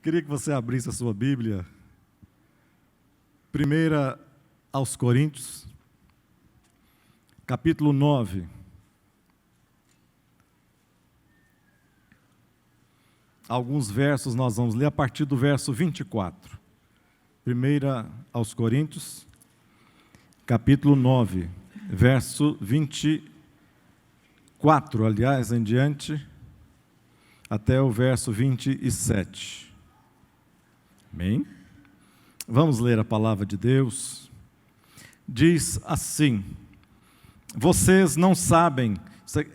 Queria que você abrisse a sua Bíblia. 1 aos Coríntios, capítulo 9. Alguns versos nós vamos ler a partir do verso 24. 1 aos Coríntios, capítulo 9, verso 24, aliás, em diante, até o verso 27. Amém? Vamos ler a palavra de Deus. Diz assim: vocês não sabem,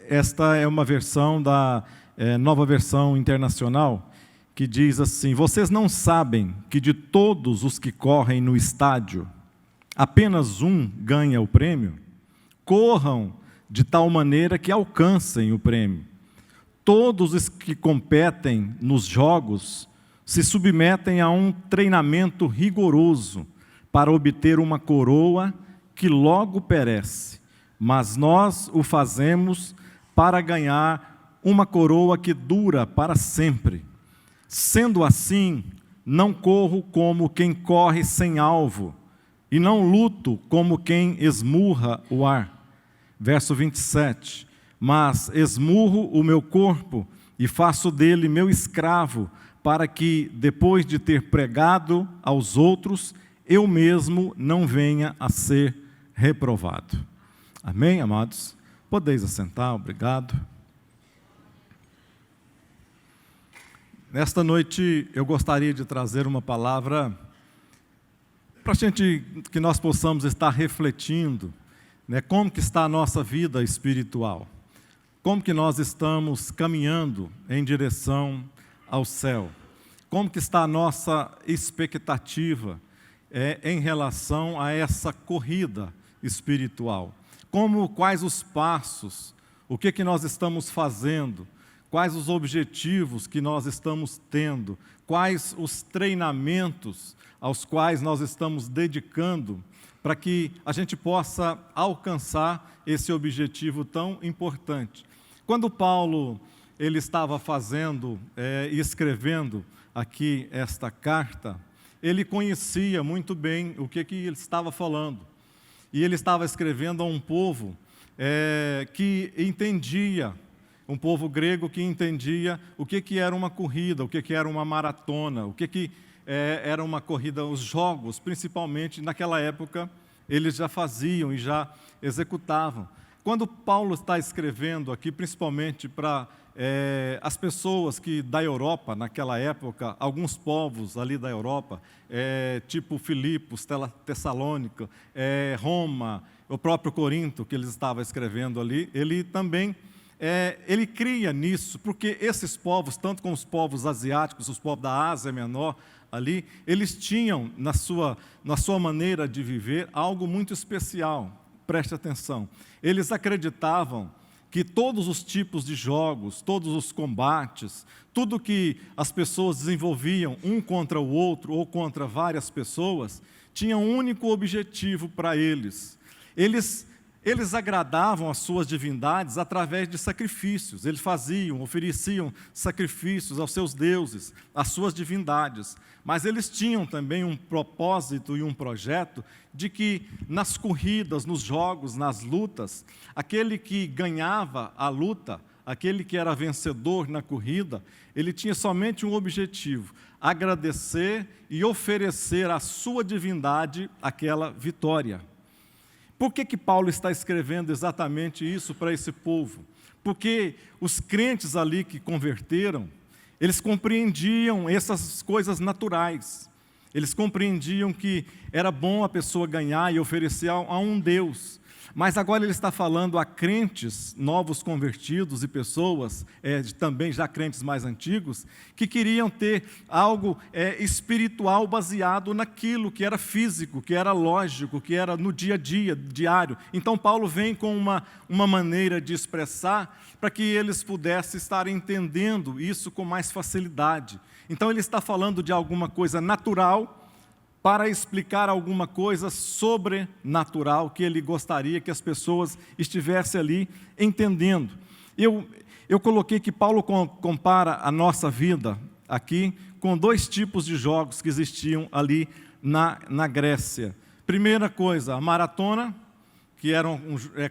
esta é uma versão da Nova Versão Internacional, que diz assim: vocês não sabem que de todos os que correm no estádio, apenas um ganha o prêmio? Corram de tal maneira que alcancem o prêmio. Todos os que competem nos jogos se submetem a um treinamento rigoroso para obter uma coroa que logo perece, mas nós o fazemos para ganhar uma coroa que dura para sempre. Sendo assim, não corro como quem corre sem alvo, e não luto como quem esmurra o ar. Verso 27, mas esmurro o meu corpo e faço dele meu escravo, para que, depois de ter pregado aos outros, eu mesmo não venha a ser reprovado. Amém, amados? Podeis assentar, obrigado. Nesta noite eu gostaria de trazer uma palavra para a gente, que nós possamos estar refletindo, como que está a nossa vida espiritual, como que nós estamos caminhando em direção ao céu, como que está a nossa expectativa em relação a essa corrida espiritual, quais os passos, o que nós estamos fazendo, quais os objetivos que nós estamos tendo, quais os treinamentos aos quais nós estamos dedicando para que a gente possa alcançar esse objetivo tão importante. Quando Paulo ele estava fazendo e escrevendo aqui esta carta, ele conhecia muito bem o que ele estava falando. E ele estava escrevendo a um povo que entendia, um povo grego que entendia o que era uma corrida, o que era uma maratona, o que era uma corrida, os jogos, principalmente naquela época, eles já faziam e já executavam. Quando Paulo está escrevendo aqui, principalmente para as pessoas que da Europa, naquela época, alguns povos ali da Europa, tipo Filipos, Tessalônica, Roma, o próprio Corinto, que eles estavam escrevendo ali, ele também ele cria nisso, porque esses povos, tanto como os povos asiáticos, os povos da Ásia Menor, ali, eles tinham na sua maneira de viver algo muito especial. Preste atenção, eles acreditavam que todos os tipos de jogos, todos os combates, tudo que as pessoas desenvolviam um contra o outro ou contra várias pessoas, tinha um único objetivo para eles. Eles agradavam as suas divindades através de sacrifícios. Eles ofereciam sacrifícios aos seus deuses, às suas divindades. Mas eles tinham também um propósito e um projeto de que nas corridas, nos jogos, nas lutas, aquele que ganhava a luta, aquele que era vencedor na corrida, ele tinha somente um objetivo: agradecer e oferecer à sua divindade aquela vitória. Por que Paulo está escrevendo exatamente isso para esse povo? Porque os crentes ali que converteram, eles compreendiam essas coisas naturais. Eles compreendiam que era bom a pessoa ganhar e oferecer a um Deus. Mas agora ele está falando a crentes novos convertidos e pessoas, também já crentes mais antigos, que queriam ter algo espiritual baseado naquilo que era físico, que era lógico, que era no dia a dia, diário. Então Paulo vem com uma maneira de expressar para que eles pudessem estar entendendo isso com mais facilidade. Então ele está falando de alguma coisa natural, para explicar alguma coisa sobrenatural que ele gostaria que as pessoas estivessem ali entendendo. Eu coloquei que Paulo compara a nossa vida aqui com 2 tipos de jogos que existiam ali na Grécia. Primeira coisa, a maratona, que era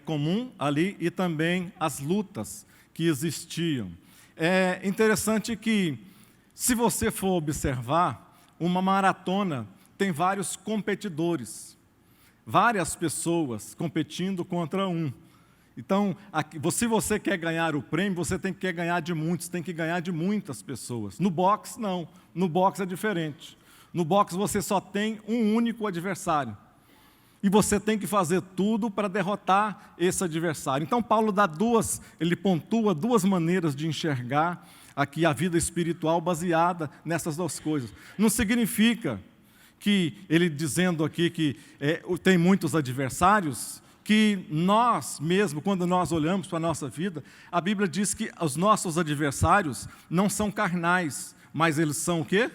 comum ali, e também as lutas que existiam. É interessante que, se você for observar, uma maratona tem vários competidores, várias pessoas competindo contra um. Então, se você quer ganhar o prêmio, você tem que ganhar de muitos, tem que ganhar de muitas pessoas. No boxe, não. No boxe é diferente. No boxe, você só tem um único adversário. E você tem que fazer tudo para derrotar esse adversário. Então, Paulo ele pontua 2 maneiras de enxergar aqui a vida espiritual baseada nessas 2 coisas. Não significa que ele dizendo aqui que tem muitos adversários, que nós mesmo, quando nós olhamos para a nossa vida, a Bíblia diz que os nossos adversários não são carnais, mas eles são o quê?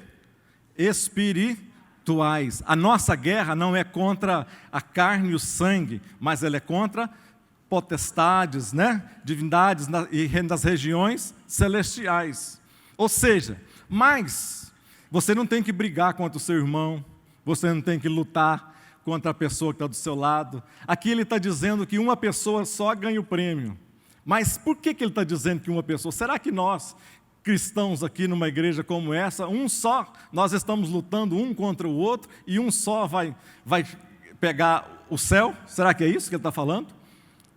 Espirituais. A nossa guerra não é contra a carne e o sangue, mas ela é contra potestades, divindades e das regiões celestiais. Ou seja, mas você não tem que brigar contra o seu irmão, você não tem que lutar contra a pessoa que está do seu lado. Aqui ele está dizendo que uma pessoa só ganha o prêmio. Mas por que ele está dizendo que uma pessoa? Será que nós, cristãos aqui numa igreja como essa, nós estamos lutando um contra o outro e um só vai pegar o céu? Será que é isso que ele está falando?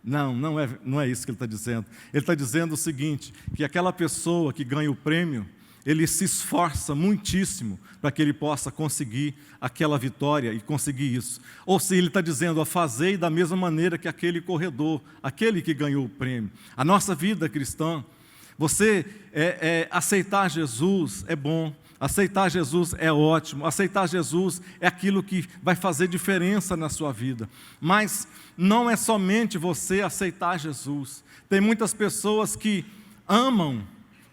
Não é isso que ele está dizendo. Ele está dizendo o seguinte, que aquela pessoa que ganha o prêmio, ele se esforça muitíssimo para que ele possa conseguir aquela vitória e conseguir isso. Ou seja, ele está dizendo, a fazer da mesma maneira que aquele corredor, aquele que ganhou o prêmio. A nossa vida cristã, você aceitar Jesus é bom, aceitar Jesus é ótimo, aceitar Jesus é aquilo que vai fazer diferença na sua vida. Mas não é somente você aceitar Jesus. Tem muitas pessoas que amam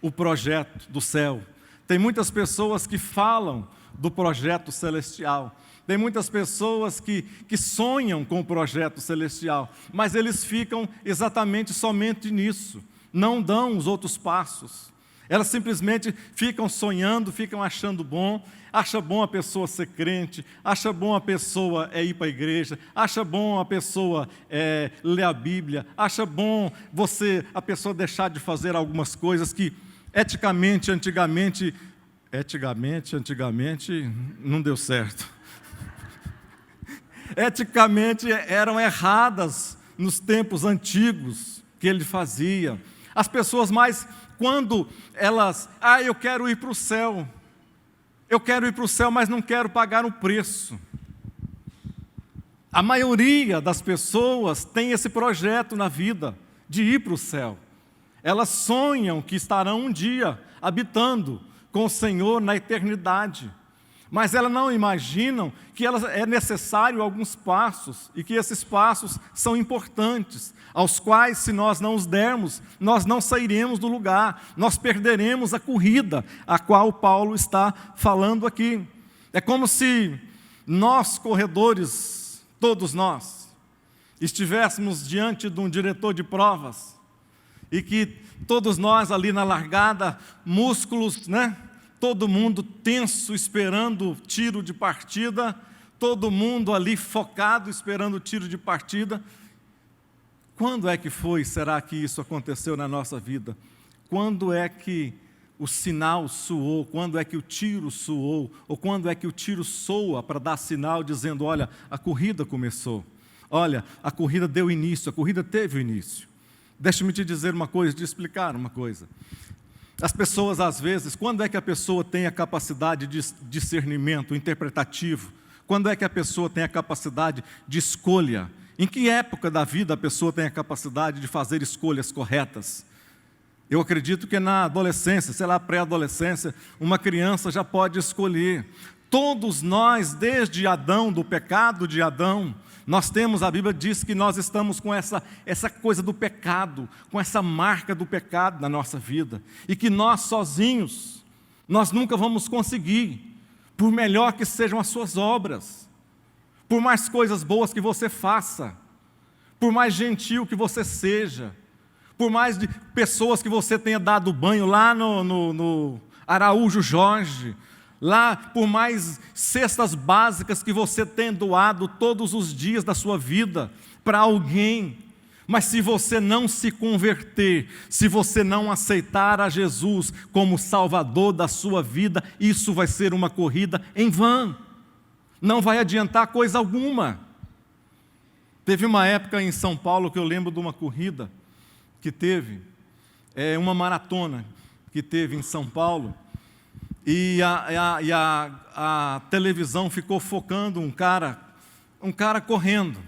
o projeto do céu. Tem muitas pessoas que falam do projeto celestial. Tem muitas pessoas que sonham com o projeto celestial, mas eles ficam exatamente somente nisso. Não dão os outros passos. Elas simplesmente ficam sonhando, ficam achando bom. Acha bom a pessoa ser crente, acha bom a pessoa ir para a igreja, acha bom a pessoa ler a Bíblia, acha bom a pessoa deixar de fazer algumas coisas que eticamente, antigamente não deu certo. Eticamente eram erradas nos tempos antigos que ele fazia. As pessoas mais, quando elas, eu quero ir para o céu, mas não quero pagar um preço. A maioria das pessoas tem esse projeto na vida, de ir para o céu. Elas sonham que estarão um dia habitando com o Senhor na eternidade. Mas elas não imaginam que é necessário alguns passos, e que esses passos são importantes, aos quais, se nós não os dermos, nós não sairemos do lugar, nós perderemos a corrida, a qual Paulo está falando aqui. É como se nós, corredores, todos nós, estivéssemos diante de um diretor de provas, e que todos nós ali na largada, músculos, todo mundo tenso, esperando o tiro de partida, todo mundo ali focado, esperando o tiro de partida. Quando é que será que isso aconteceu na nossa vida? Quando é que o sinal soou? Quando é que o tiro soou? Ou quando é que o tiro soa para dar sinal dizendo, olha, a corrida começou. Olha, a corrida deu início, a corrida teve o início. Deixa-me te dizer uma coisa, te explicar uma coisa. As pessoas, às vezes, quando é que a pessoa tem a capacidade de discernimento interpretativo? Quando é que a pessoa tem a capacidade de escolha? Em que época da vida a pessoa tem a capacidade de fazer escolhas corretas? Eu acredito que na adolescência, pré-adolescência, uma criança já pode escolher. Todos nós, desde Adão, do pecado de Adão, nós temos, a Bíblia diz que nós estamos com essa coisa do pecado, com essa marca do pecado na nossa vida, e que nós sozinhos, nós nunca vamos conseguir, por melhor que sejam as suas obras, por mais coisas boas que você faça, por mais gentil que você seja, por mais pessoas que você tenha dado banho lá no Araújo Jorge, lá por mais cestas básicas que você tem doado todos os dias da sua vida para alguém, mas se você não se converter, se você não aceitar a Jesus como Salvador da sua vida, isso vai ser uma corrida em vão, não vai adiantar coisa alguma. Teve uma época em São Paulo que eu lembro de uma corrida que teve, uma maratona que teve em São Paulo, e a televisão ficou focando um cara correndo,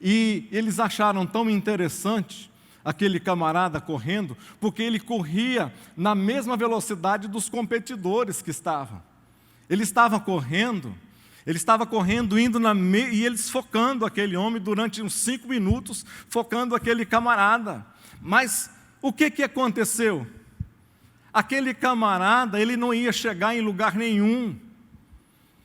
e eles acharam tão interessante aquele camarada correndo, porque ele corria na mesma velocidade dos competidores que estavam. Ele estava correndo, indo e eles focando aquele homem durante uns 5 minutos, focando aquele camarada. Mas o que aconteceu? Aquele camarada, ele não ia chegar em lugar nenhum,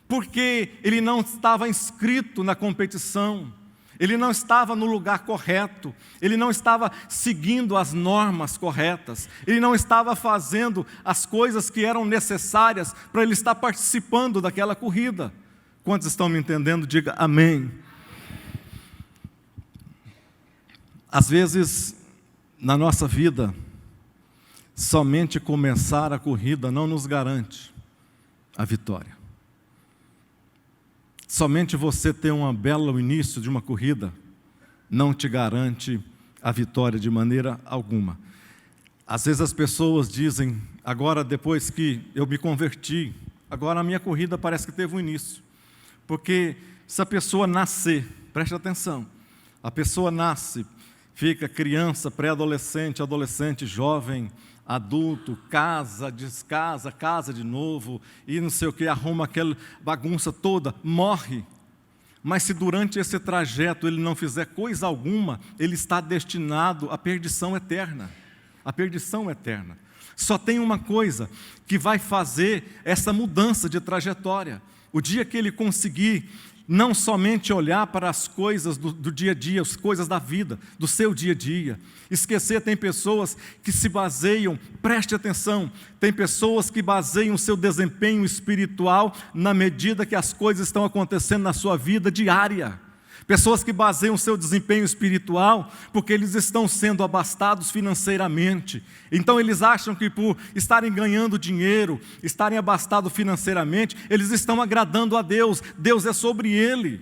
porque ele não estava inscrito na competição, ele não estava no lugar correto, ele não estava seguindo as normas corretas, ele não estava fazendo as coisas que eram necessárias para ele estar participando daquela corrida. Quantos estão me entendendo? Diga amém. Às vezes, na nossa vida, somente começar a corrida não nos garante a vitória. Somente você ter um belo início de uma corrida não te garante a vitória de maneira alguma. Às vezes as pessoas dizem, agora depois que eu me converti, agora a minha corrida parece que teve um início. Porque se a pessoa nascer, preste atenção, a pessoa nasce, fica criança, pré-adolescente, adolescente, jovem, adulto, casa, descasa, casa de novo, e não sei o que, arruma aquela bagunça toda, morre. Mas se durante esse trajeto ele não fizer coisa alguma, ele está destinado à perdição eterna. A perdição eterna. Só tem uma coisa que vai fazer essa mudança de trajetória. O dia que ele conseguir não somente olhar para as coisas do dia a dia, as coisas da vida, do seu dia a dia. Esquecer, tem pessoas que se baseiam, preste atenção, tem pessoas que baseiam o seu desempenho espiritual na medida que as coisas estão acontecendo na sua vida diária. Pessoas que baseiam o seu desempenho espiritual porque eles estão sendo abastados financeiramente. Então eles acham que por estarem ganhando dinheiro, estarem abastados financeiramente, eles estão agradando a Deus. Deus é sobre ele.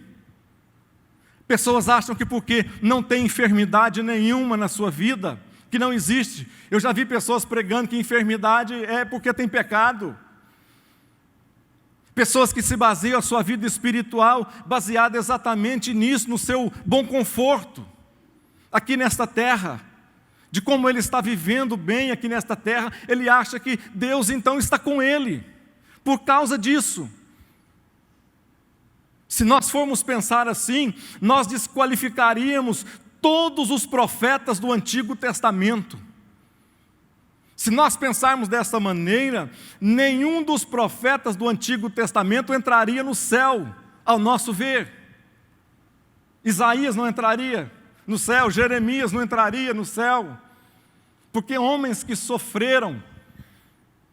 Pessoas acham que porque não tem enfermidade nenhuma na sua vida, que não existe. Eu já vi pessoas pregando que enfermidade é porque tem pecado. Pessoas que se baseiam a sua vida espiritual baseada exatamente nisso, no seu bom conforto, aqui nesta terra, de como ele está vivendo bem aqui nesta terra, ele acha que Deus então está com ele, por causa disso. Se nós formos pensar assim, nós desqualificaríamos todos os profetas do Antigo Testamento. Se nós pensarmos dessa maneira, nenhum dos profetas do Antigo Testamento entraria no céu, ao nosso ver. Isaías não entraria no céu, Jeremias não entraria no céu, porque homens que sofreram.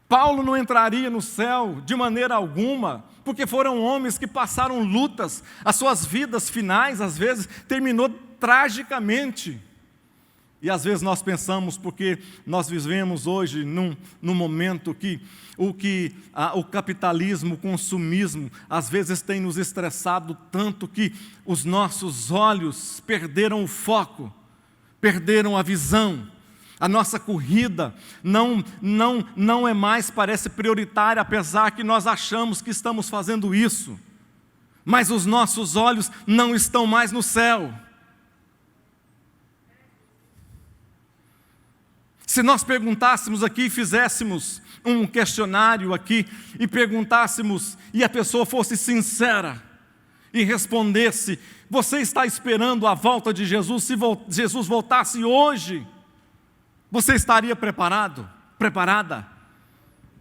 Paulo não entraria no céu de maneira alguma, porque foram homens que passaram lutas, as suas vidas finais, às vezes, terminou tragicamente. E às vezes nós pensamos, porque nós vivemos hoje num momento que o capitalismo, o consumismo, às vezes tem nos estressado tanto que os nossos olhos perderam o foco, perderam a visão. A nossa corrida não é mais, parece prioritária, apesar que nós achamos que estamos fazendo isso. Mas os nossos olhos não estão mais no céu. Se nós perguntássemos aqui, fizéssemos um questionário aqui e perguntássemos, e a pessoa fosse sincera e respondesse, você está esperando a volta de Jesus? Se Jesus voltasse hoje, você estaria preparada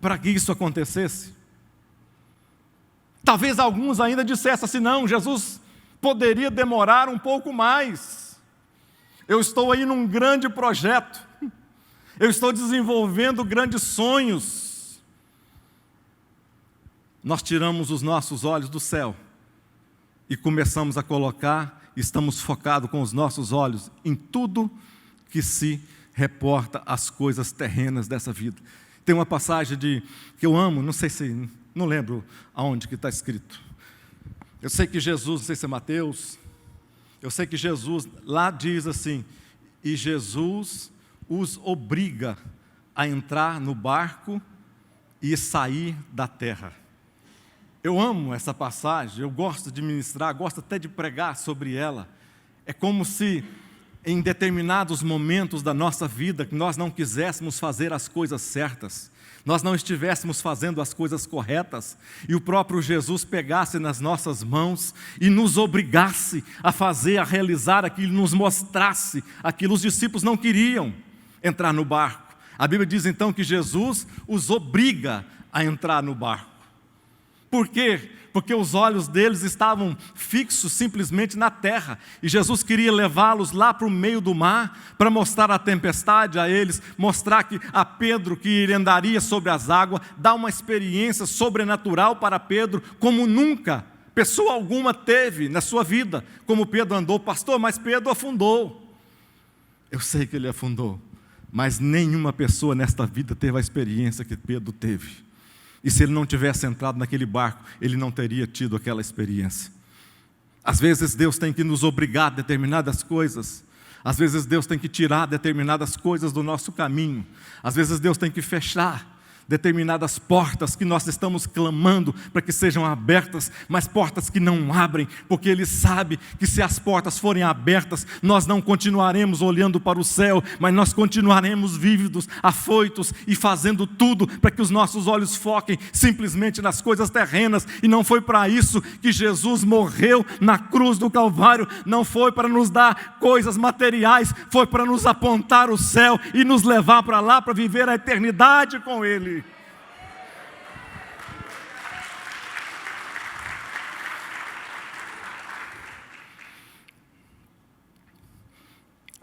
para que isso acontecesse? Talvez alguns ainda dissessem assim, não, Jesus poderia demorar um pouco mais. Eu estou aí num grande projeto. Eu estou desenvolvendo grandes sonhos. nós tiramos os nossos olhos do céu e começamos a colocar, estamos focados com os nossos olhos em tudo que se reporta às coisas terrenas dessa vida. Tem uma passagem que eu amo, não lembro aonde que está escrito. Eu sei que Jesus, não sei se é Mateus, eu sei que Jesus lá diz assim, e Jesus os obriga a entrar no barco e sair da terra. Eu amo essa passagem, eu gosto de ministrar, gosto até de pregar sobre ela. É como se em determinados momentos da nossa vida, que nós não quiséssemos fazer as coisas certas, nós não estivéssemos fazendo as coisas corretas, e o próprio Jesus pegasse nas nossas mãos e nos obrigasse a fazer, a realizar aquilo, nos mostrasse aquilo. Os discípulos não queriam entrar no barco. A Bíblia diz então que Jesus os obriga a entrar no barco. Por quê? Porque os olhos deles estavam fixos simplesmente na terra, e Jesus queria levá-los lá para o meio do mar, para mostrar a tempestade a eles, mostrar a Pedro que ele andaria sobre as águas, dar uma experiência sobrenatural para Pedro, como nunca pessoa alguma teve na sua vida, como Pedro andou. Pastor, mas Pedro afundou. Eu sei que ele afundou, mas nenhuma pessoa nesta vida teve a experiência que Pedro teve. E se ele não tivesse entrado naquele barco, ele não teria tido aquela experiência. Às vezes Deus tem que nos obrigar a determinadas coisas. Às vezes Deus tem que tirar determinadas coisas do nosso caminho. Às vezes Deus tem que fechar determinadas portas que nós estamos clamando para que sejam abertas, mas portas que não abrem, porque Ele sabe que se as portas forem abertas, nós não continuaremos olhando para o céu, mas nós continuaremos vívidos, afoitos e fazendo tudo para que os nossos olhos foquem simplesmente nas coisas terrenas. E não foi para isso que Jesus morreu na cruz do Calvário, não foi para nos dar coisas materiais, foi para nos apontar o céu e nos levar para lá para viver a eternidade com Ele.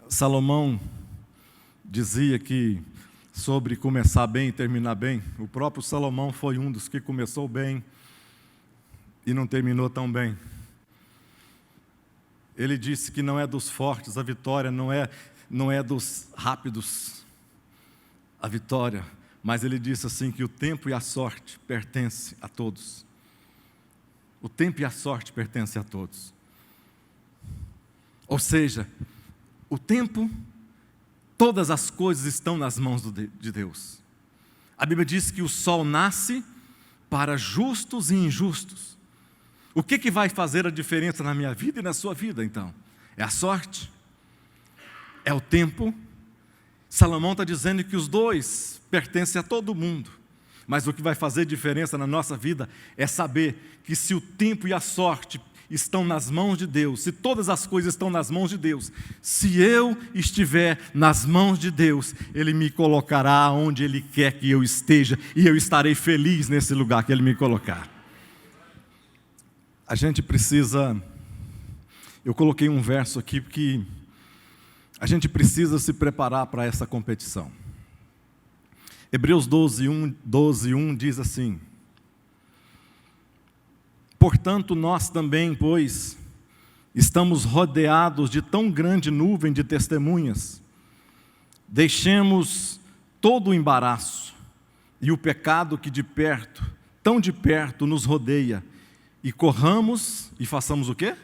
Salomão dizia que sobre começar bem e terminar bem, o próprio Salomão foi um dos que começou bem e não terminou tão bem. Ele disse que não é dos fortes a vitória, não é dos rápidos a vitória, mas ele disse assim que o tempo e a sorte pertencem a todos. O tempo e a sorte pertencem a todos. Ou seja, o tempo, todas as coisas estão nas mãos de Deus. A Bíblia diz que o sol nasce para justos e injustos. O que vai fazer a diferença na minha vida e na sua vida, então? É a sorte? É o tempo? Salomão está dizendo que os dois pertencem a todo mundo. Mas o que vai fazer diferença na nossa vida é saber que se o tempo e a sorte estão nas mãos de Deus, se todas as coisas estão nas mãos de Deus, se eu estiver nas mãos de Deus, Ele me colocará onde Ele quer que eu esteja, e eu estarei feliz nesse lugar que Ele me colocar. A gente precisa, eu coloquei um verso aqui, porque a gente precisa se preparar para essa competição. Hebreus 12:1 diz assim: portanto, nós também, pois, estamos rodeados de tão grande nuvem de testemunhas, deixemos todo o embaraço e o pecado que tão de perto nos rodeia, e corramos, e façamos o quê?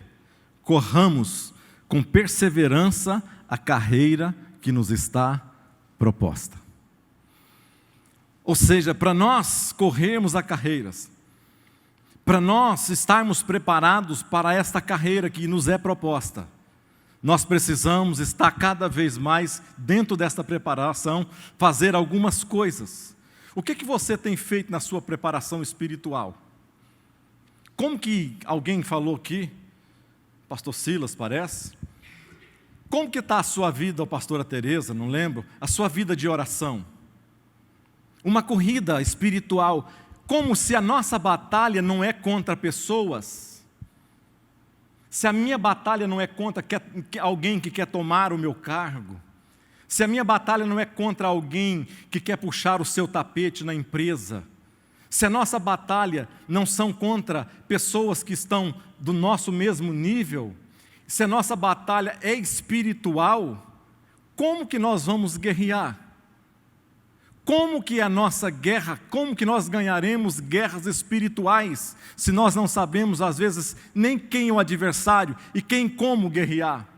Corramos com perseverança a carreira que nos está proposta. Ou seja, para nós corrermos a carreiras, para nós estarmos preparados para esta carreira que nos é proposta, nós precisamos estar cada vez mais dentro desta preparação, fazer algumas coisas. O que você tem feito na sua preparação espiritual? Como que alguém falou aqui, pastor Silas parece, como que está a sua vida, ou pastora Tereza, não lembro, a sua vida de oração? Uma corrida espiritual, como se a nossa batalha não é contra pessoas, se a minha batalha não é contra alguém que quer tomar o meu cargo, se a minha batalha não é contra alguém que quer puxar o seu tapete na empresa, se a nossa batalha não são contra pessoas que estão do nosso mesmo nível, se a nossa batalha é espiritual, como que nós vamos guerrear? Como que a nossa guerra, como que nós ganharemos guerras espirituais, se nós não sabemos, às vezes, nem quem é o adversário e quem como guerrear?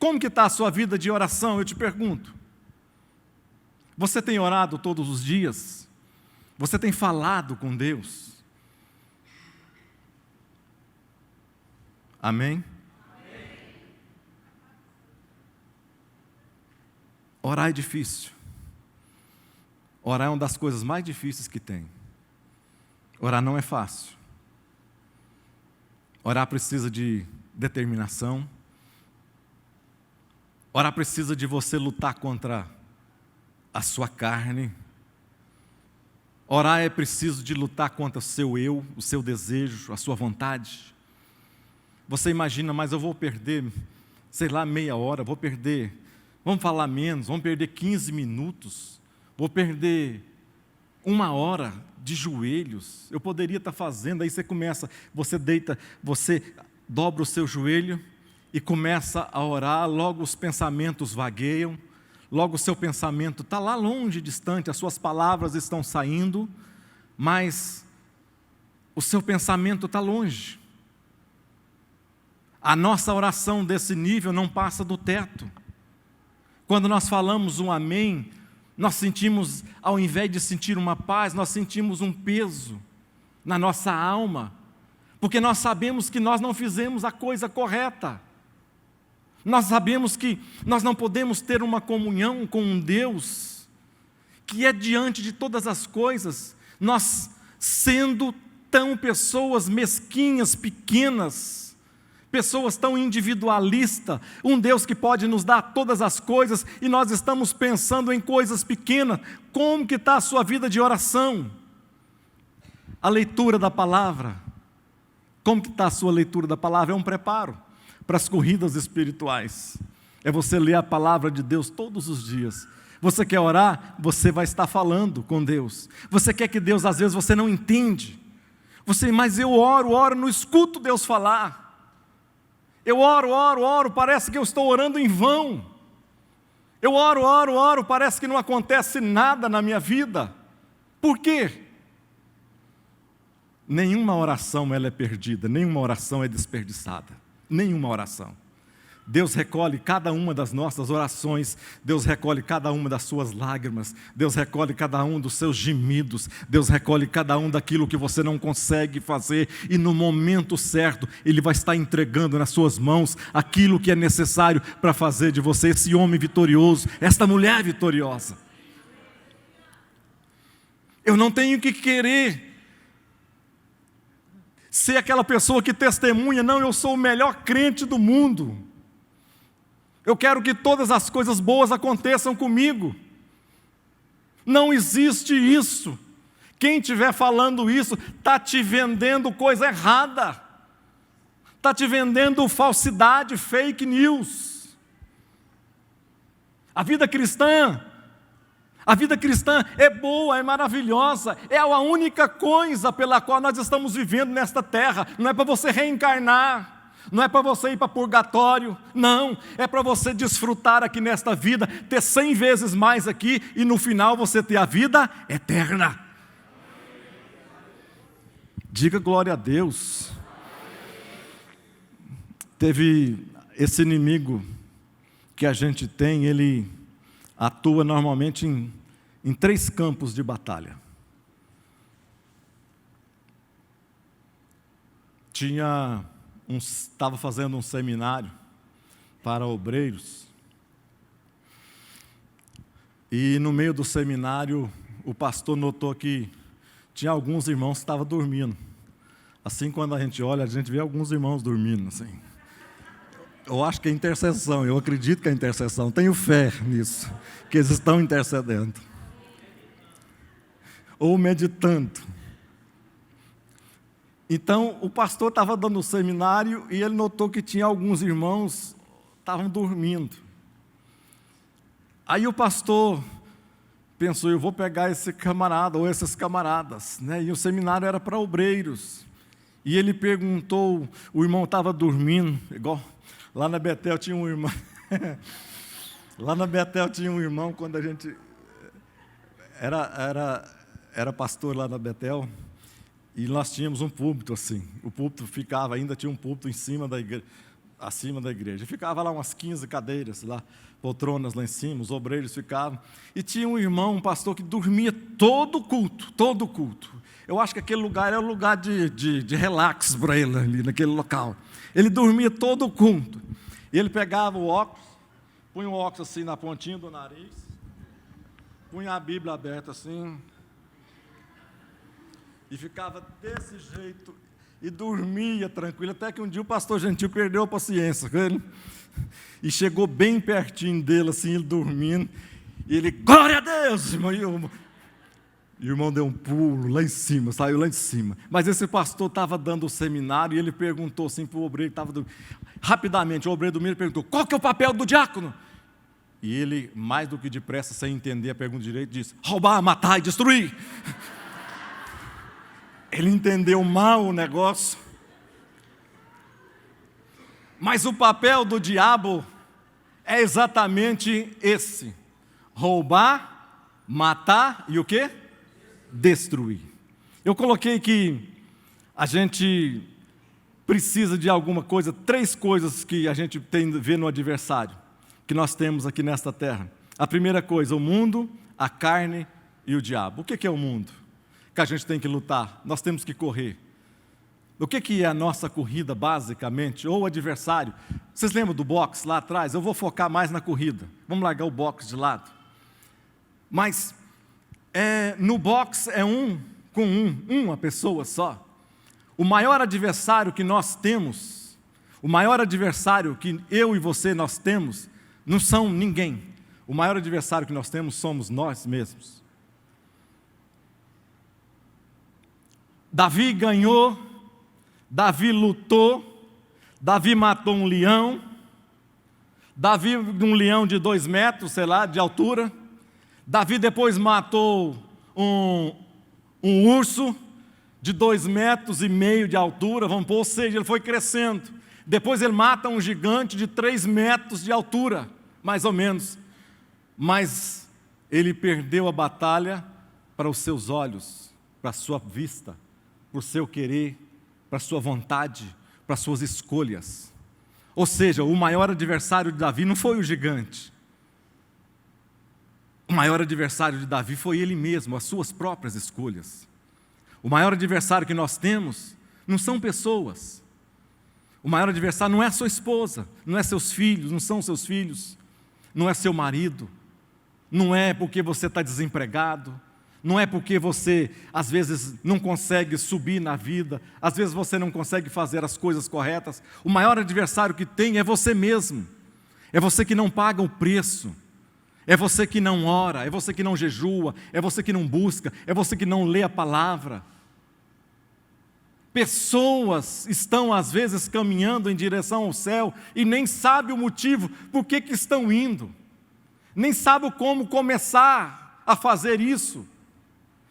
Como que está a sua vida de oração, eu te pergunto? Você tem orado todos os dias? Você tem falado com Deus? Amém? Orar é difícil. Orar é uma das coisas mais difíceis que tem. Orar não é fácil. Orar precisa de determinação. Orar precisa de você lutar contra a sua carne. Orar é preciso de lutar contra o seu eu, o seu desejo, a sua vontade. Você imagina, mas eu vou perder, sei lá, meia hora, vamos falar menos, vamos perder 15 minutos, vou perder 1 hora de joelhos, eu poderia estar fazendo, aí você deita, você dobra o seu joelho e começa a orar, logo os pensamentos vagueiam, logo o seu pensamento está lá longe, distante, as suas palavras estão saindo, mas o seu pensamento está longe. A nossa oração desse nível não passa do teto. Quando nós falamos um amém, nós sentimos, ao invés de sentir uma paz, nós sentimos um peso na nossa alma, porque nós sabemos que nós não fizemos a coisa correta. Nós sabemos que nós não podemos ter uma comunhão com um Deus que é diante de todas as coisas, nós sendo tão pessoas mesquinhas, pequenas, pessoas tão individualistas, um Deus que pode nos dar todas as coisas e nós estamos pensando em coisas pequenas. Como que está a sua vida de oração? A leitura da palavra, como que está a sua leitura da palavra? É um preparo para as corridas espirituais, é você ler a palavra de Deus todos os dias. Você quer orar? Você vai estar falando com Deus. Você quer que Deus, às vezes você não entende, mas eu oro, não escuto Deus falar, eu oro, parece que eu estou orando em vão, eu oro, parece que não acontece nada na minha vida. Por quê? Nenhuma oração ela é perdida, nenhuma oração é desperdiçada. Nenhuma oração. Deus recolhe cada uma das nossas orações, Deus recolhe cada uma das suas lágrimas, Deus recolhe cada um dos seus gemidos, Deus recolhe cada um daquilo que você não consegue fazer, e no momento certo, Ele vai estar entregando nas suas mãos aquilo que é necessário para fazer de você esse homem vitorioso, esta mulher vitoriosa. Eu não tenho que querer ser aquela pessoa que testemunha, não, eu sou o melhor crente do mundo, eu quero que todas as coisas boas aconteçam comigo. Não existe isso. Quem estiver falando isso, está te vendendo coisa errada, está te vendendo falsidade, fake news. A vida cristã é boa, é maravilhosa, é a única coisa pela qual nós estamos vivendo nesta terra. Não é para você reencarnar, não é para você ir para purgatório, não, é para você desfrutar aqui nesta vida, ter 100 vezes mais aqui, e no final você ter a vida eterna. Diga glória a Deus. Teve esse inimigo que a gente tem, ele atua normalmente em 3 campos de batalha. Estava fazendo um seminário para obreiros, e no meio do seminário o pastor notou que tinha alguns irmãos que estavam dormindo. Assim, quando a gente olha, a gente vê alguns irmãos dormindo assim. Eu acho que é intercessão, eu acredito que é intercessão, tenho fé nisso, que eles estão intercedendo ou meditando. Então o pastor estava dando o seminário e ele notou que tinha alguns irmãos que estavam dormindo. Aí o pastor pensou, eu vou pegar esse camarada ou esses camaradas, né? E o seminário era para obreiros. E ele perguntou, o irmão estava dormindo, igual lá na Betel tinha um irmão. Lá na Betel tinha um irmão, quando a gente era pastor lá na Betel, e nós tínhamos um púlpito assim. O púlpito ficava, ainda tinha um púlpito em cima da igreja, acima da igreja. Ficava lá umas 15 cadeiras, lá, poltronas lá em cima, os obreiros ficavam. E tinha um irmão, um pastor, que dormia todo culto, todo culto. Eu acho que aquele lugar era um lugar de relax para ele ali, naquele local. Ele dormia todo culto. E ele pegava o óculos, punha o óculos assim na pontinha do nariz, punha a Bíblia aberta assim, e ficava desse jeito, e dormia tranquilo, até que um dia o pastor Gentil perdeu a paciência com ele, e chegou bem pertinho dele, assim, ele dormindo, e ele, glória a Deus, irmão, e o irmão deu um pulo lá em cima, saiu lá em cima. Mas esse pastor estava dando o seminário, e ele perguntou assim para o obreiro que estava dormindo. Rapidamente, o obreiro dormindo perguntou, qual que é o papel do diácono? E ele, mais do que depressa, sem entender a pergunta direito, disse, roubar, matar e destruir. Ele entendeu mal o negócio. Mas o papel do diabo é exatamente esse: roubar, matar e o quê? Destruir. Eu coloquei que a gente precisa de alguma coisa, 3 coisas que a gente tem a ver no adversário, que nós temos aqui nesta terra. A primeira coisa, o mundo, a carne e o diabo. O que é o mundo? Que a gente tem que lutar, nós temos que correr. O que é a nossa corrida, basicamente, ou o adversário? Vocês lembram do boxe lá atrás? Eu vou focar mais na corrida. Vamos largar o boxe de lado. Mas no boxe é uma pessoa só. O maior adversário que nós temos, o maior adversário que eu e você nós temos, não são ninguém. O maior adversário que nós temos somos nós mesmos. Davi ganhou, Davi lutou, Davi matou um leão, Davi um leão de 2 metros, sei lá, de altura. Davi depois matou um urso de 2,5 metros de altura, vamos pôr, ou seja, ele foi crescendo. Depois ele mata um gigante de 3 metros de altura, mais ou menos. Mas ele perdeu a batalha para os seus olhos, para a sua vista, para o seu querer, para a sua vontade, para as suas escolhas. Ou seja, o maior adversário de Davi não foi o gigante. O maior adversário de Davi foi ele mesmo, as suas próprias escolhas. O maior adversário que nós temos não são pessoas. O maior adversário não é a sua esposa, não é seus filhos, não são seus filhos, não é seu marido, não é porque você está desempregado, não é porque você, às vezes, não consegue subir na vida, às vezes você não consegue fazer as coisas corretas. O maior adversário que tem é você mesmo, é você que não paga o preço, é você que não ora, é você que não jejua, é você que não busca, é você que não lê a palavra. Pessoas estão, às vezes, caminhando em direção ao céu e nem sabem o motivo por que estão indo, nem sabem como começar a fazer isso.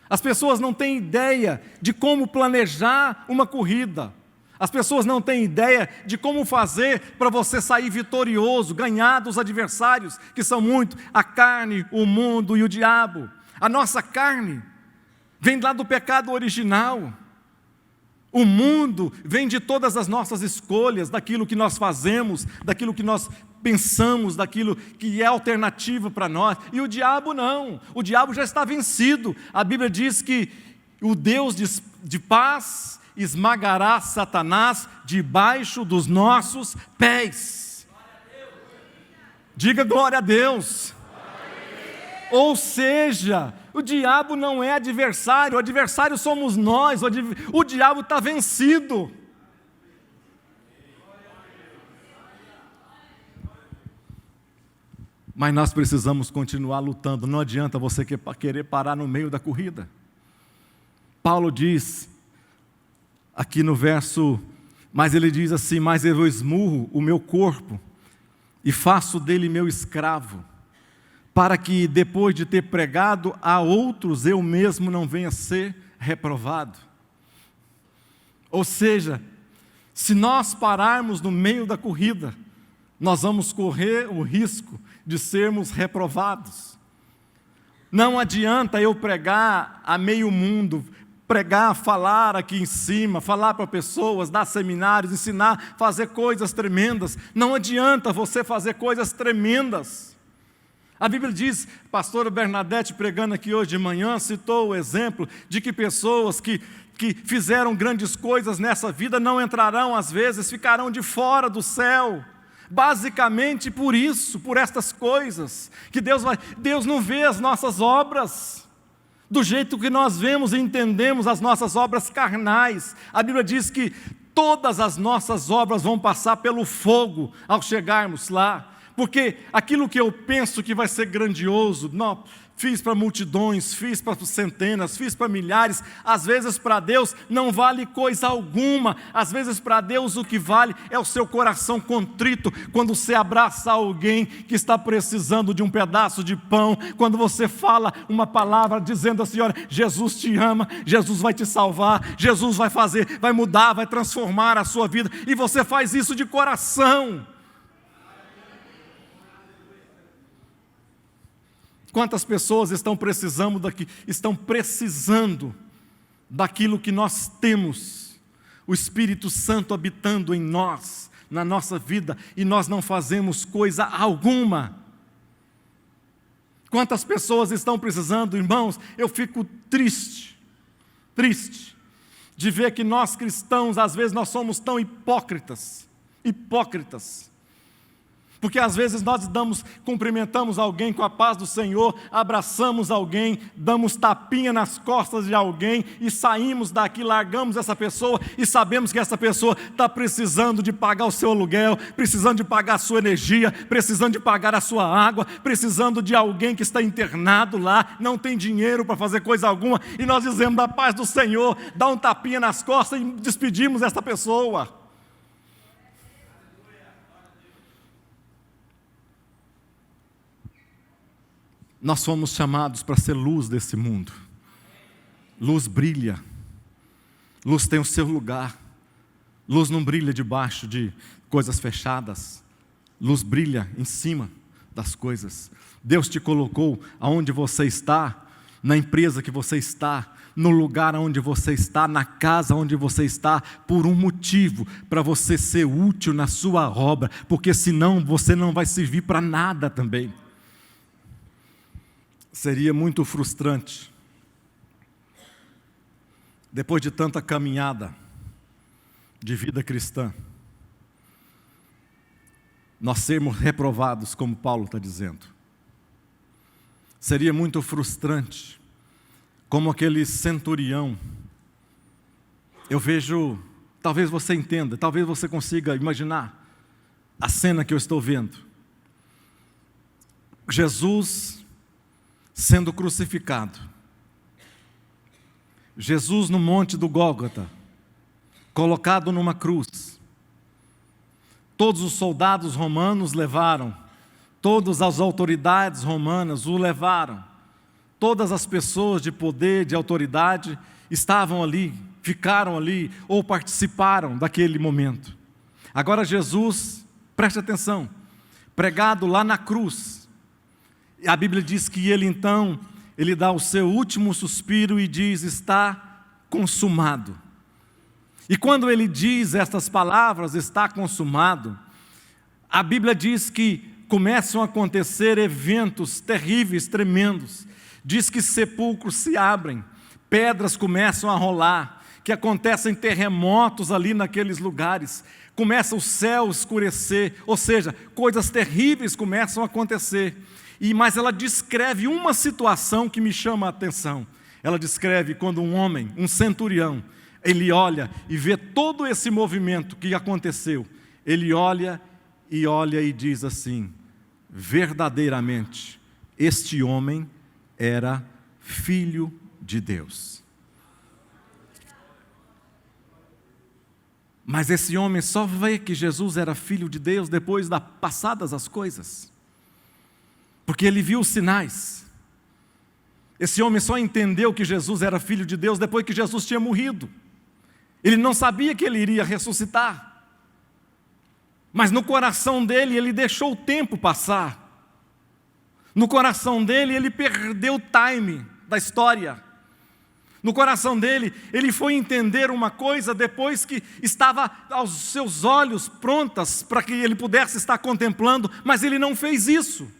As pessoas não têm ideia de como planejar uma corrida. As pessoas não têm ideia de como fazer para você sair vitorioso, ganhar dos adversários, que são muito a carne, o mundo e o diabo. A nossa carne vem lá do pecado original. O mundo vem de todas as nossas escolhas, daquilo que nós fazemos, daquilo que nós pensamos, daquilo que é alternativa para nós. E o diabo não, o diabo já está vencido. A Bíblia diz que o Deus de paz esmagará Satanás debaixo dos nossos pés. Diga glória a Deus. Ou seja, o diabo não é adversário, o adversário somos nós, o diabo está vencido. Mas nós precisamos continuar lutando, não adianta você querer parar no meio da corrida. Paulo diz, aqui no verso, mas ele diz assim, mas eu esmurro o meu corpo e faço dele meu escravo, para que depois de ter pregado a outros, eu mesmo não venha a ser reprovado. Ou seja, se nós pararmos no meio da corrida, nós vamos correr o risco de sermos reprovados. Não adianta eu pregar a meio mundo, pregar, falar aqui em cima, falar para pessoas, dar seminários, ensinar, fazer coisas tremendas. Não adianta você fazer coisas tremendas. A Bíblia diz, pastora Bernadette pregando aqui hoje de manhã, citou o exemplo de que pessoas que fizeram grandes coisas nessa vida não entrarão, às vezes, ficarão de fora do céu. Basicamente por isso, por estas coisas, que Deus não vê as nossas obras do jeito que nós vemos e entendemos as nossas obras carnais. A Bíblia diz que todas as nossas obras vão passar pelo fogo ao chegarmos lá. Porque aquilo que eu penso que vai ser grandioso, não, fiz para multidões, fiz para centenas, fiz para milhares, às vezes para Deus não vale coisa alguma. Às vezes para Deus o que vale é o seu coração contrito, quando você abraça alguém que está precisando de um pedaço de pão, quando você fala uma palavra dizendo assim, olha, Jesus te ama, Jesus vai te salvar, Jesus vai fazer, vai mudar, vai transformar a sua vida, e você faz isso de coração. Quantas pessoas estão precisando daquilo que nós temos, o Espírito Santo habitando em nós, na nossa vida, e nós não fazemos coisa alguma. Quantas pessoas estão precisando, irmãos, eu fico triste, de ver que nós cristãos, às vezes nós somos tão hipócritas, porque às vezes nós cumprimentamos alguém com a paz do Senhor, abraçamos alguém, damos tapinha nas costas de alguém e saímos daqui, largamos essa pessoa e sabemos que essa pessoa está precisando de pagar o seu aluguel, precisando de pagar a sua energia, precisando de pagar a sua água, precisando de alguém que está internado lá, não tem dinheiro para fazer coisa alguma, e nós dizemos da paz do Senhor, dá um tapinha nas costas e despedimos essa pessoa. Nós fomos chamados para ser luz desse mundo. Luz brilha. Luz tem o seu lugar. Luz não brilha debaixo de coisas fechadas. Luz brilha em cima das coisas. Deus te colocou aonde você está, na empresa que você está, no lugar onde você está, na casa onde você está, por um motivo, para você ser útil na sua obra, porque senão você não vai servir para nada também. Seria muito frustrante, depois de tanta caminhada de vida cristã, nós sermos reprovados, como Paulo está dizendo. Seria muito frustrante, como aquele centurião. Eu vejo, talvez você entenda, talvez você consiga imaginar a cena que eu estou vendo. Jesus sendo crucificado, Jesus no monte do Gólgota, colocado numa cruz. Todos os soldados romanos levaram, todas as autoridades romanas o levaram, todas as pessoas de poder, de autoridade, estavam ali, ficaram ali, ou participaram daquele momento. Agora Jesus, preste atenção, pregado lá na cruz, a Bíblia diz que ele então, ele dá o seu último suspiro e diz, está consumado. E quando ele diz estas palavras, está consumado, a Bíblia diz que começam a acontecer eventos terríveis, tremendos. Diz que sepulcros se abrem, pedras começam a rolar, que acontecem terremotos ali naqueles lugares, começa o céu a escurecer, ou seja, coisas terríveis começam a acontecer. Mas ela descreve uma situação que me chama a atenção. Ela descreve quando um homem, um centurião, ele olha e vê todo esse movimento que aconteceu. Ele olha e diz assim, verdadeiramente, este homem era filho de Deus. Mas esse homem só vê que Jesus era filho de Deus depois das passadas as coisas. porque ele viu os sinais. Esse homem só entendeu que Jesus era filho de Deus depois que Jesus tinha morrido. Ele não sabia que ele iria ressuscitar. Mas no coração dele, ele deixou o tempo passar. No coração dele, ele perdeu o time da história. No coração dele, ele foi entender uma coisa depois que estava aos seus olhos prontas para que ele pudesse estar contemplando, mas ele não fez isso.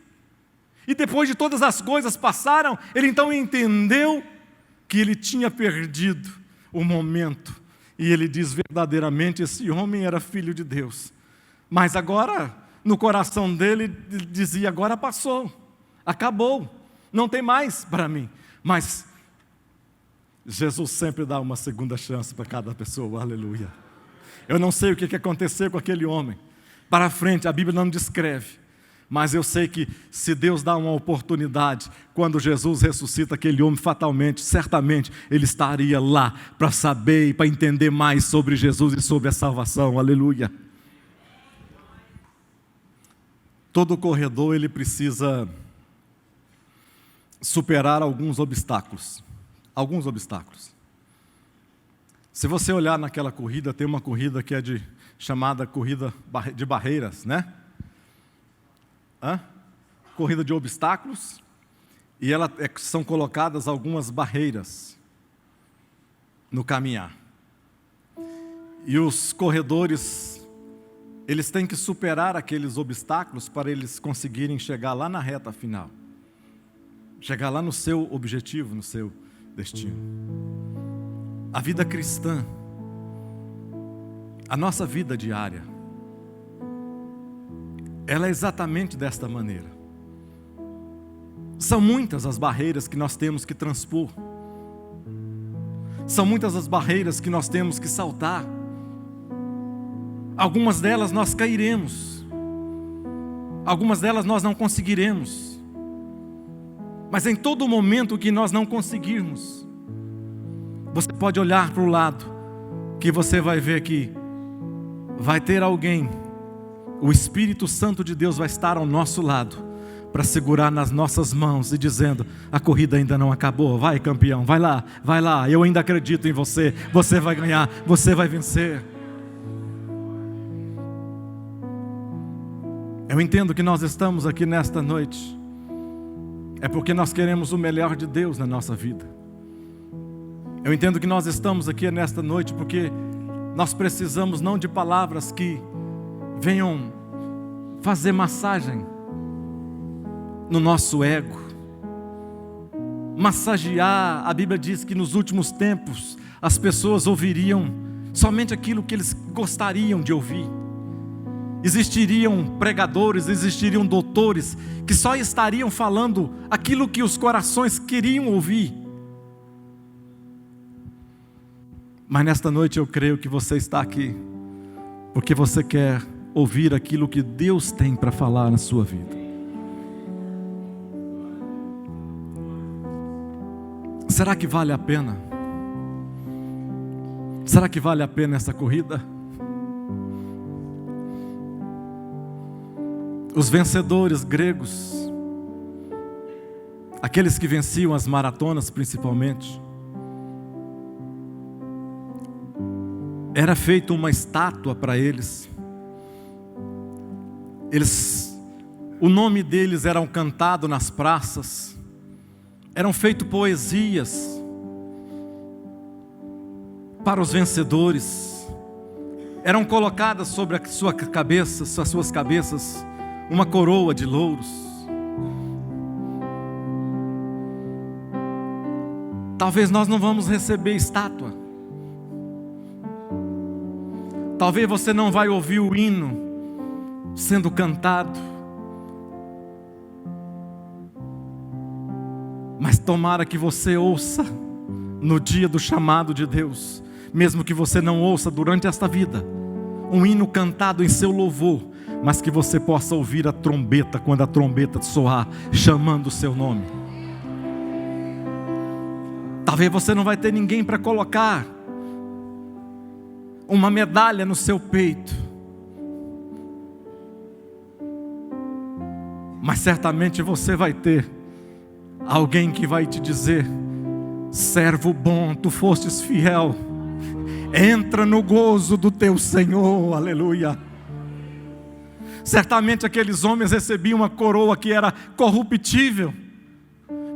E depois de todas as coisas passaram, ele então entendeu que ele tinha perdido o momento. E ele diz verdadeiramente, esse homem era filho de Deus. Mas agora, no coração dele, ele dizia, agora passou, acabou, não tem mais para mim. Mas Jesus sempre dá uma segunda chance para cada pessoa, aleluia. Eu não sei o que aconteceu com aquele homem. Para frente, a Bíblia não descreve. Mas eu sei que se Deus dá uma oportunidade, quando Jesus ressuscita aquele homem fatalmente, certamente ele estaria lá para saber e para entender mais sobre Jesus e sobre a salvação, aleluia. Todo corredor ele precisa superar alguns obstáculos. Alguns obstáculos. Se você olhar naquela corrida, tem uma corrida que é chamada corrida de barreiras, né? Corrida de obstáculos, e são colocadas algumas barreiras no caminhar. E os corredores, eles têm que superar aqueles obstáculos para eles conseguirem chegar lá na reta final. Chegar lá no seu objetivo, no seu destino. A vida cristã, a nossa vida diária, ela é exatamente desta maneira. São muitas as barreiras que nós temos que transpor. São muitas as barreiras que nós temos que saltar. Algumas delas nós cairemos. Algumas delas nós não conseguiremos. Mas em todo momento que nós não conseguirmos, você pode olhar para o lado, que você vai ver que vai ter alguém, o Espírito Santo de Deus vai estar ao nosso lado, para segurar nas nossas mãos e dizendo, a corrida ainda não acabou, vai campeão, vai lá, eu ainda acredito em você, você vai ganhar, você vai vencer. Eu entendo que nós estamos aqui nesta noite, é porque nós queremos o melhor de Deus na nossa vida. Eu entendo que nós estamos aqui nesta noite porque nós precisamos não de palavras que venham fazer massagem no nosso ego, massagear. A Bíblia diz que nos últimos tempos as pessoas ouviriam somente aquilo que eles gostariam de ouvir. Existiriam pregadores, existiriam doutores que só estariam falando aquilo que os corações queriam ouvir. Mas nesta noite eu creio que você está aqui porque você quer ouvir aquilo que Deus tem para falar na sua vida. Será que vale a pena? Será que vale a pena essa corrida? Os vencedores gregos, aqueles que venciam as maratonas principalmente, era feita uma estátua para eles. O nome deles era cantado nas praças, eram feitas poesias para os vencedores, eram colocadas sobre as suas cabeças, uma coroa de louros. Talvez nós não vamos receber estátua. Talvez você não vai ouvir o hino sendo cantado. Mas tomara que você ouça no dia do chamado de Deus, mesmo que você não ouça durante esta vida, um hino cantado em seu louvor, mas que você possa ouvir a trombeta, quando a trombeta soar, chamando o seu nome. Talvez você não vai ter ninguém para colocar uma medalha no seu peito, Mas certamente você vai ter alguém que vai te dizer: servo bom, tu fostes fiel, entra no gozo do teu Senhor, aleluia. Certamente aqueles homens recebiam uma coroa que era corruptível,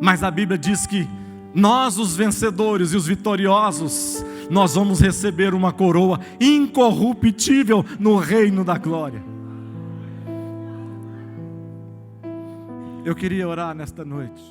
mas a Bíblia diz que nós, os vencedores e os vitoriosos, nós vamos receber uma coroa incorruptível no reino da glória. Eu queria orar nesta noite.